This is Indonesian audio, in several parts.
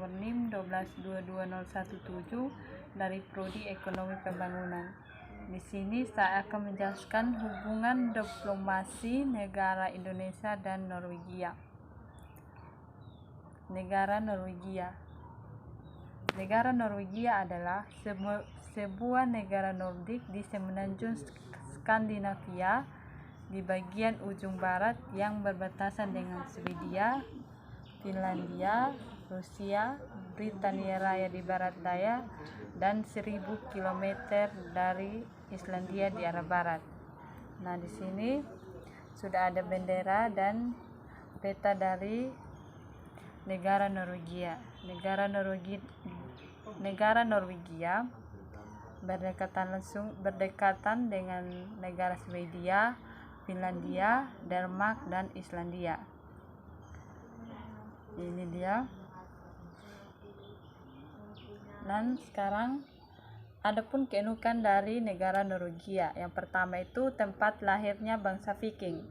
NIM 1222017 dari Prodi Ekonomi Pembangunan. Di sini saya akan menjelaskan hubungan diplomasi negara Indonesia dan Norwegia. Negara Norwegia. Negara Norwegia adalah sebuah negara Nordik di semenanjung Skandinavia di bagian ujung barat yang berbatasan dengan Swedia, Finlandia, Rusia, Britania Raya di barat daya, dan 1000 km dari Islandia di arah barat. Nah, di sini sudah ada bendera dan peta dari negara Norwegia. Negara Norwegia berdekatan dengan negara Swedia, Finlandia, Denmark, dan Islandia. Ini dia. Dan sekarang adapun keunikan dari negara Norwegia. Yang pertama itu tempat lahirnya bangsa Viking.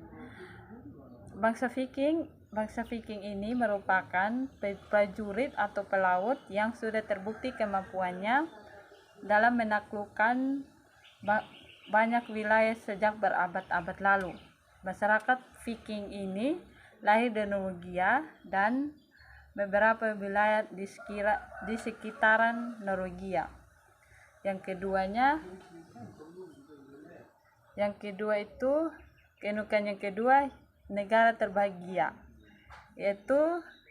Bangsa Viking ini merupakan prajurit atau pelaut yang sudah terbukti kemampuannya dalam menaklukkan banyak wilayah sejak berabad-abad lalu. Masyarakat Viking ini lahir di Norwegia dan beberapa wilayah di sekitaran Norwegia. Yang kedua, negara terbahagia. Yaitu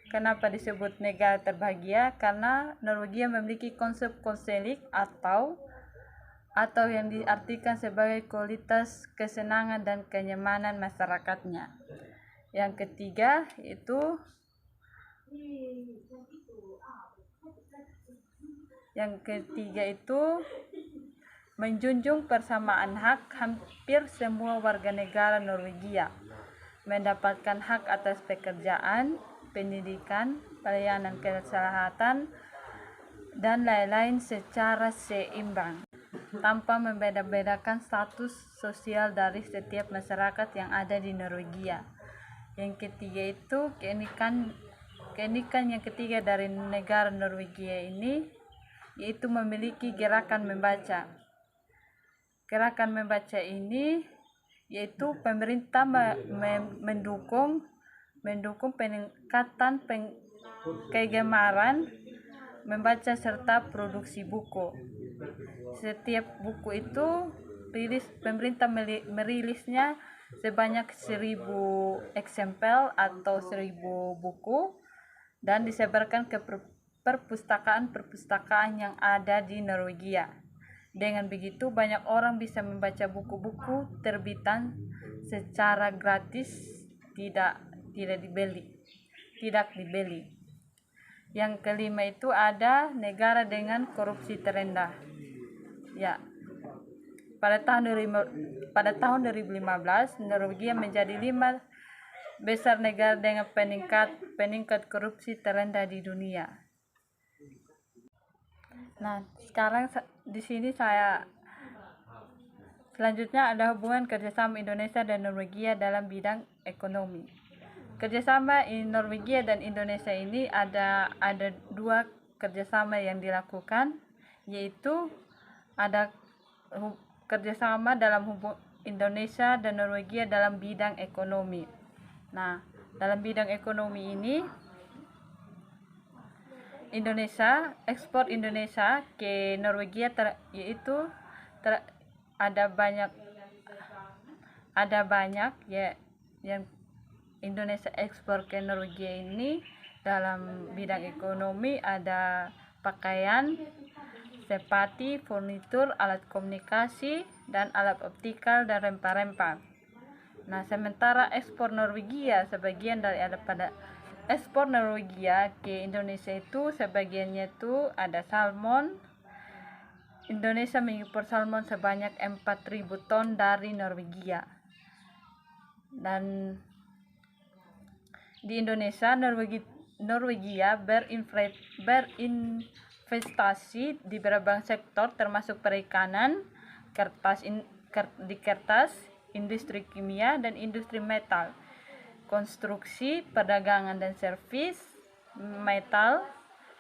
kenapa disebut negara terbahagia? Karena Norwegia memiliki konsep konseling atau yang diartikan sebagai kualitas kesenangan dan kenyamanan masyarakatnya. Yang ketiga itu menjunjung persamaan hak hampir semua warga negara Norwegia mendapatkan hak atas pekerjaan, pendidikan, pelayanan kesehatan, dan lain-lain secara seimbang tanpa membeda-bedakan status sosial dari setiap masyarakat yang ada di Norwegia. Yang ketiga itu keunikan yang ketiga dari negara Norwegia ini yaitu memiliki gerakan membaca. Gerakan membaca ini yaitu pemerintah mendukung peningkatan kegemaran membaca serta produksi buku. Setiap buku itu pemerintah merilisnya sebanyak 1000 eksempel atau 1000 buku dan disebarkan ke perpustakaan yang ada di Norwegia. Dengan begitu banyak orang bisa membaca buku-buku terbitan secara gratis, tidak dibeli. Yang kelima itu ada negara dengan korupsi terendah. Ya. Pada tahun 2015, Norwegia menjadi 5 besar negara dengan peningkat korupsi terendah di dunia. Nah, sekarang di sini selanjutnya ada hubungan kerjasama Indonesia dan Norwegia dalam bidang ekonomi. Kerjasama Norwegia dan Indonesia ini ada 2 kerjasama yang dilakukan, yaitu ada kerjasama dalam Indonesia dan Norwegia dalam bidang ekonomi. Nah, dalam bidang ekonomi ini ekspor Indonesia ke Norwegia ada banyak ya yang Indonesia ekspor ke Norwegia ini. Dalam bidang ekonomi ada pakaian, sepatu, furnitur, alat komunikasi, dan alat optikal dan rempah-rempah. Nah, sementara ekspor Norwegia ekspor Norwegia ke Indonesia itu sebagiannya itu ada salmon. Indonesia mengimpor salmon sebanyak 4000 ton dari Norwegia. Dan di Indonesia, Norwegia berinvestasi di berbagai sektor termasuk perikanan, kertas, industri kimia dan industri metal, konstruksi, perdagangan dan servis, metal,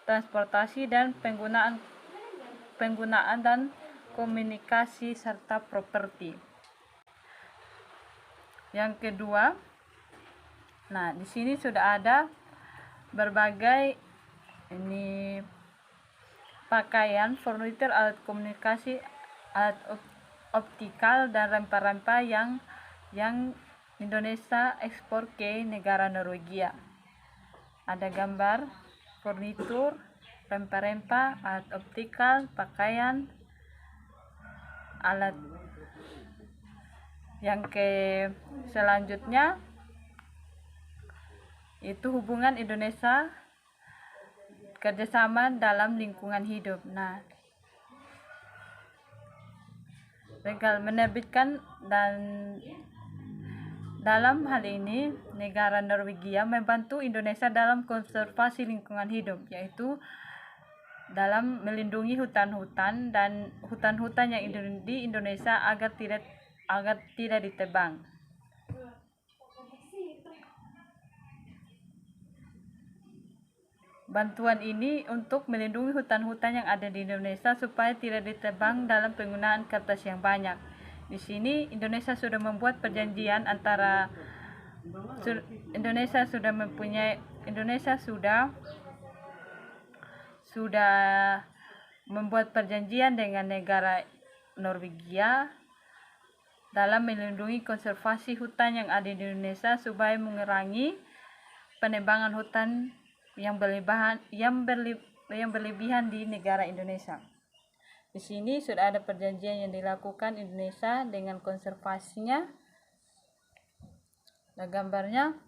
transportasi dan penggunaan dan komunikasi serta properti. Yang kedua, nah di sini sudah ada berbagai pakaian, furnitur, alat komunikasi, alat optikal dan rempah-rempah yang Indonesia ekspor ke negara Norwegia. Ada gambar furnitur, rempah-rempah, alat optikal, pakaian, alat. Yang selanjutnya itu hubungan Indonesia kerjasama dalam lingkungan hidup. Nah, legal menerbitkan, dan dalam hal ini negara Norwegia membantu Indonesia dalam konservasi lingkungan hidup, yaitu dalam melindungi hutan-hutan dan hutan-hutan yang di Indonesia agar tidak ditebang. Bantuan ini untuk melindungi hutan-hutan yang ada di Indonesia supaya tidak ditebang dalam penggunaan kertas yang banyak. Di sini Indonesia sudah membuat perjanjian antara Indonesia sudah membuat perjanjian dengan negara Norwegia dalam melindungi konservasi hutan yang ada di Indonesia supaya mengurangi penebangan hutan yang berlebihan di negara Indonesia. Di sini sudah ada perjanjian yang dilakukan Indonesia dengan konservasinya. Nah, gambarnya.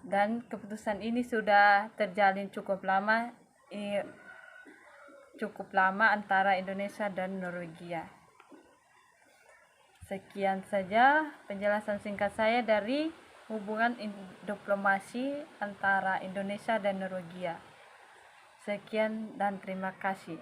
Dan keputusan ini sudah terjalin cukup lama antara Indonesia dan Norwegia. Sekian saja penjelasan singkat saya dari hubungan diplomasi antara Indonesia dan Norwegia. Sekian dan terima kasih.